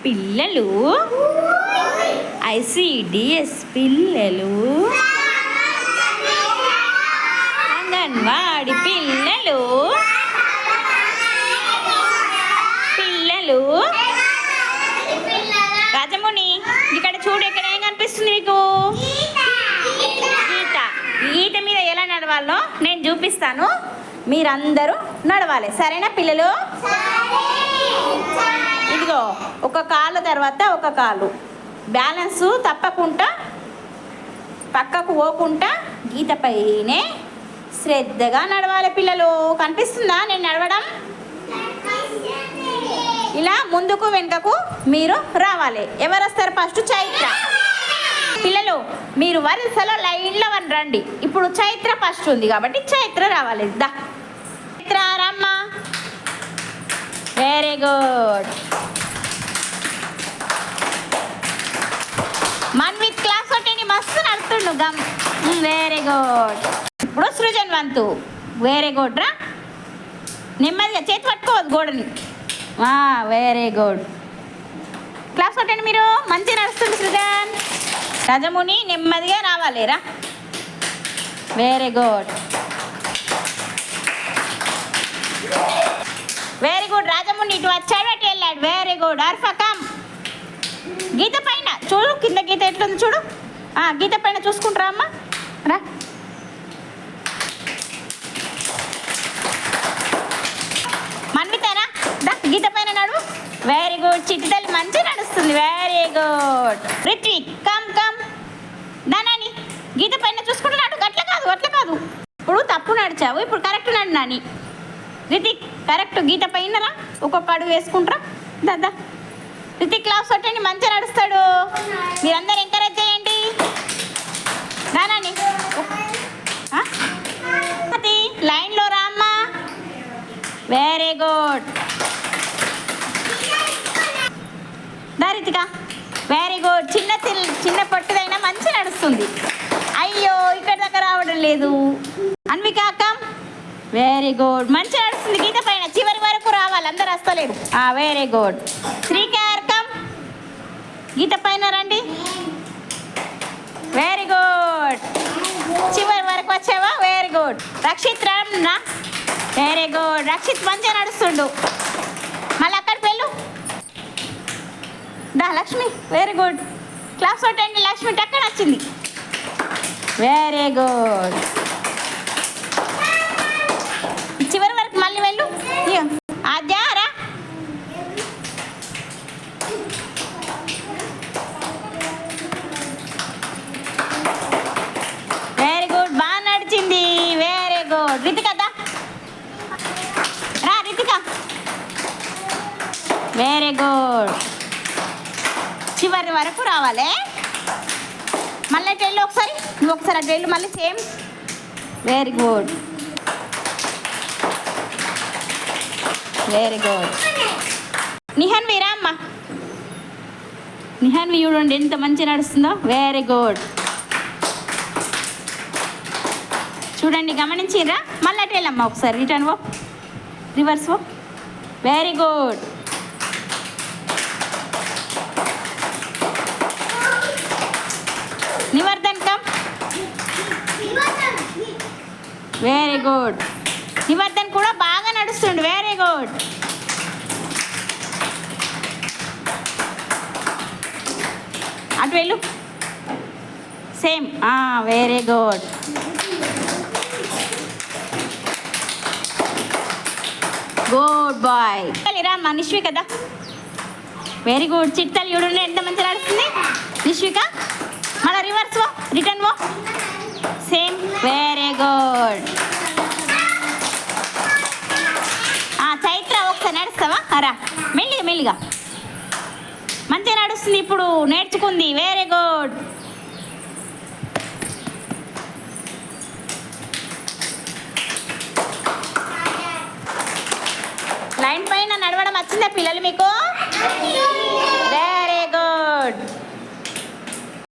పిల్లలు ICDS పిల్లలు అంగన్వాడి పిల్లలు పిల్లలు రాజముని ఇక్కడ చూడు ఇక్కడ ఏం కనిపిస్తుంది నీకు గీత గీత మీద ఎలా నడవాలో నేను చూపిస్తాను మీరందరూ నడవాలి సరేనా పిల్లలు ఇదిగో ఒక కాలు తర్వాత ఒక కాలు బ్యాలెన్స్ తప్పకుండా పక్కకు పోకుండా గీత పైనే శ్రద్ధగా నడవాలి పిల్లలు కనిపిస్తుందా నేను నడవడం ఇలా ముందుకు వెనుకకు మీరు రావాలి ఎవరు వస్తారు ఫస్ట్ చైత్ర పిల్లలు మీరు వరుసలో లైన్లో రండి ఇప్పుడు చైత్ర ఫస్ట్ ఉంది కాబట్టి చైత్ర రావాలి దా చైత్ర రమ్మా వెరీ గుడ్ మన్విత్ క్లాస్ ఒకటి మస్తు నడుతుండు గమ్ వెరీ గుడ్ ఇప్పుడు సృజన్ వంతు వెరీ గుడ్ రా నెమ్మదిగా చేతి పట్టుకోవద్దు గోడని వెరీ గుడ్ క్లాస్ కొట్టండి మీరు మంచిగా నడుస్తుంది సృజన్ రాజముని నెమ్మదిగా రావాలి రా వెరీ గుడ్ వెరీ గుడ్ రాజముని ఇటు వచ్చాడు అటు వెళ్ళాడు వెరీ గుడ్ అర్ఫకం గీత పైన చూడు కింద గీత ఎట్లుంది చూడు గీత పైన చూసుకుంటారా అమ్మ రా మన్వితేనా దా గీత పైన నడువు వెరీ గుడ్ చిట్టి తల్లి మంచిగా నడుస్తుంది very good Ritvik come come దానాని గీత పైన చూసుకుంటున్నాడు అట్లా కాదు ఇప్పుడు తప్పు నడిచావు ఇప్పుడు కరెక్ట్ నడు నాని రితిక్ కరెక్ట్ గీత పైన రా ఒక్కొక్క అడుగు వేసుకుంటారా దాదా రితిక్ క్లాస్ కొట్టండి మంచిగా నడుస్తాడు మీరందరూ ఎంకరేజ్ చేయండి దానాని లైన్లో రామ్మా వెరీ గుడ్ దారితిక వెరీ గుడ్ చిన్న పొట్టుదైనా మంచిగా నడుస్తుంది అయ్యో ఇక్కడ దాకా రావడం లేదు అన్విక అక్క వెరీ గుడ్ మంచిగా నడుస్తుంది గీత పైన చివరి వరకు రావాలి అందరు వస్తలేరు వెరీ గుడ్ శ్రీకార్కం గీత పైన రండి వెరీ గుడ్ చివరి వరకు వచ్చావా వెరీ గుడ్ రక్షిత్ రామ్నా వెరీ గుడ్ రక్షిత్ మంచిగా నడుస్తుండు మళ్ళీ అక్కడికి వెళ్ళు దా లక్ష్మి వెరీ గుడ్ క్లాస్ కొట్టండి లక్ష్మి టక్కన వచ్చింది వెరీ గుడ్ చివరి వరకు మళ్ళీ వెళ్ళు అద్యారా వెరీ గుడ్ బాగా నడిచింది వెరీ గుడ్ రితిక దా రా రితిక వెరీ గుడ్ చివరి వరకు రావాలి మళ్ళీ అటు వెళ్ళు ఒకసారి నువ్వు ఒకసారి అటు వెళ్ళు మళ్ళీ same very good very good Nihanvi రామ్మ నిహాన్వి చూడండి ఎంత మంచిగా నడుస్తుందో వెరీ గుడ్ చూడండి గమనించిరా మళ్ళీ అటు వెళ్ళమ్మా ఒకసారి రిటర్న్ వో రివర్స్ వో very good Nivardhan come very good Nivardhan కూడా బాగా నడుస్తుండు వెరీ గుడ్ అటు వెళ్ళు same very good good boy రామ్మా నిశ్విక కదా వెరీ గుడ్ చిట్టలు చూడండి ఎంత మంచిగా నడుస్తుంది నిశ్విక మళ్ళీ రివర్స్ వో రిటర్న్ వో సేమ్ వెరీ గుడ్ చైత్ర ఒకసారి నడుస్తావా రా మెల్లిగా మంచిగా నడుస్తుంది ఇప్పుడు నేర్చుకుంది వెరీ గుడ్ లైన్ పైన నడవడం వచ్చిందా పిల్లలు మీకు